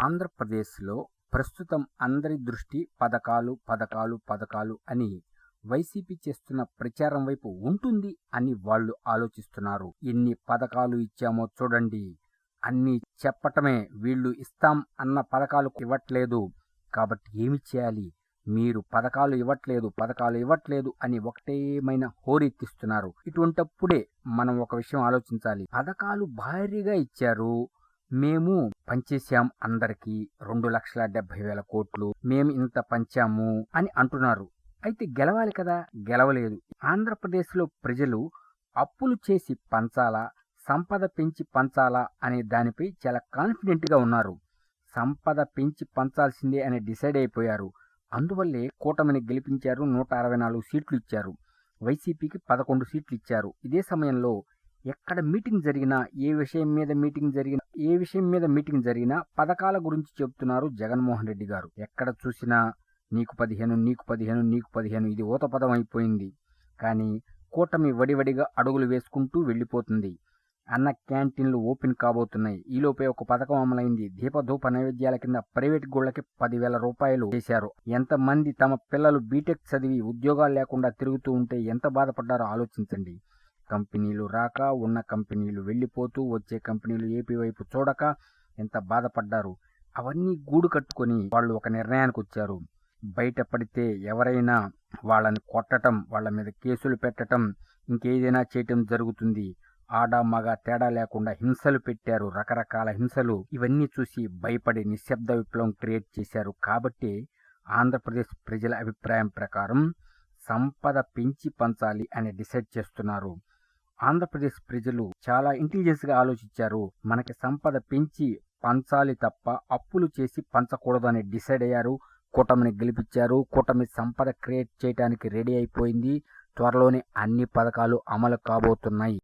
ఆంధ్రప్రదేశ్లో ప్రస్తుతం అందరి దృష్టి పథకాలు పథకాలు పథకాలు అని వైసీపీ చేస్తున్న ప్రచారం వైపు ఉంటుంది అని వాళ్ళు ఆలోచిస్తున్నారు. ఎన్ని పథకాలు ఇచ్చామో చూడండి, అన్నీ చెప్పటమే. వీళ్ళు ఇస్తాం అన్న పథకాలు ఇవ్వట్లేదు, కాబట్టి ఏమి చేయాలి? మీరు పథకాలు ఇవ్వట్లేదు అని ఒకటేమైనా హోరెత్తిస్తున్నారు. ఇటువంటప్పుడే మనం ఒక విషయం ఆలోచించాలి. పథకాలు భారీగా ఇచ్చారు, మేము పంచేశాం అందరికీ 2,70,000 కోట్లు, మేము ఇంత పంచాము అని అంటున్నారు. అయితే గెలవాలి కదా, గెలవలేదు. ఆంధ్రప్రదేశ్లో ప్రజలు అప్పులు చేసి పంచాలా, సంపద పెంచి పంచాలా అనే దానిపై చాలా కాన్ఫిడెంట్గా ఉన్నారు. సంపద పెంచి పంచాల్సిందే అని డిసైడ్ అయిపోయారు. అందువల్లే కూటమిని గెలిపించారు. 164 సీట్లు ఇచ్చారు. వైసీపీకి 11 సీట్లు ఇచ్చారు. ఇదే సమయంలో ఎక్కడ మీటింగ్ జరిగినా, ఏ విషయం మీద మీటింగ్ జరిగినా పథకాల గురించి చెబుతున్నారు జగన్మోహన్ రెడ్డి గారు. ఎక్కడ చూసినా నీకు 15 ఇది ఊతపదం అయిపోయింది. కానీ కూటమి వడివడిగా అడుగులు వేసుకుంటూ వెళ్ళిపోతుంది. అన్న క్యాంటీన్లు ఓపెన్ కాబోతున్నాయి. ఈలోపే ఒక పథకం అమలైంది. దీపధూప నైవేద్యాల కింద ప్రైవేట్ గుళ్లకి 10,000 రూపాయలు చేశారు. ఎంతమంది తమ పిల్లలు బీటెక్ చదివి ఉద్యోగాలు లేకుండా తిరుగుతూ ఉంటే ఎంత బాధపడ్డారో ఆలోచించండి. కంపెనీలు రాక, ఉన్న కంపెనీలు వెళ్ళిపోతూ, వచ్చే కంపెనీలు ఏపీ వైపు చూడక ఎంత బాధపడ్డారు. అవన్నీ గూడు కట్టుకొని వాళ్ళు ఒక నిర్ణయానికి వచ్చారు. బయటపడితే ఎవరైనా వాళ్ళని కొట్టడం, వాళ్ళ మీద కేసులు పెట్టడం, ఇంకేదైనా చేయటం జరుగుతుంది. ఆడ మగ తేడా లేకుండా హింసలు పెట్టారు, రకరకాల హింసలు. ఇవన్నీ చూసి భయపడి నిశ్శబ్ద విప్లవం క్రియేట్ చేశారు. కాబట్టి ఆంధ్రప్రదేశ్ ప్రజల అభిప్రాయం ప్రకారం సంపద పెంచి పంచాలి అని డిసైడ్ చేస్తున్నారు. ఆంధ్రప్రదేశ్ ప్రజలు చాలా ఇంటెలిజెన్స్గా ఆలోచించారు. మనకి సంపద పెంచి పంచాలి తప్ప అప్పులు చేసి పంచకూడదు అని డిసైడ్ అయ్యారు. కూటమిని గెలిపించారు. కూటమి సంపద క్రియేట్ చేయడానికి రెడీ అయిపోయింది. త్వరలోనే అన్ని పథకాలు అమలు కాబోతున్నాయి.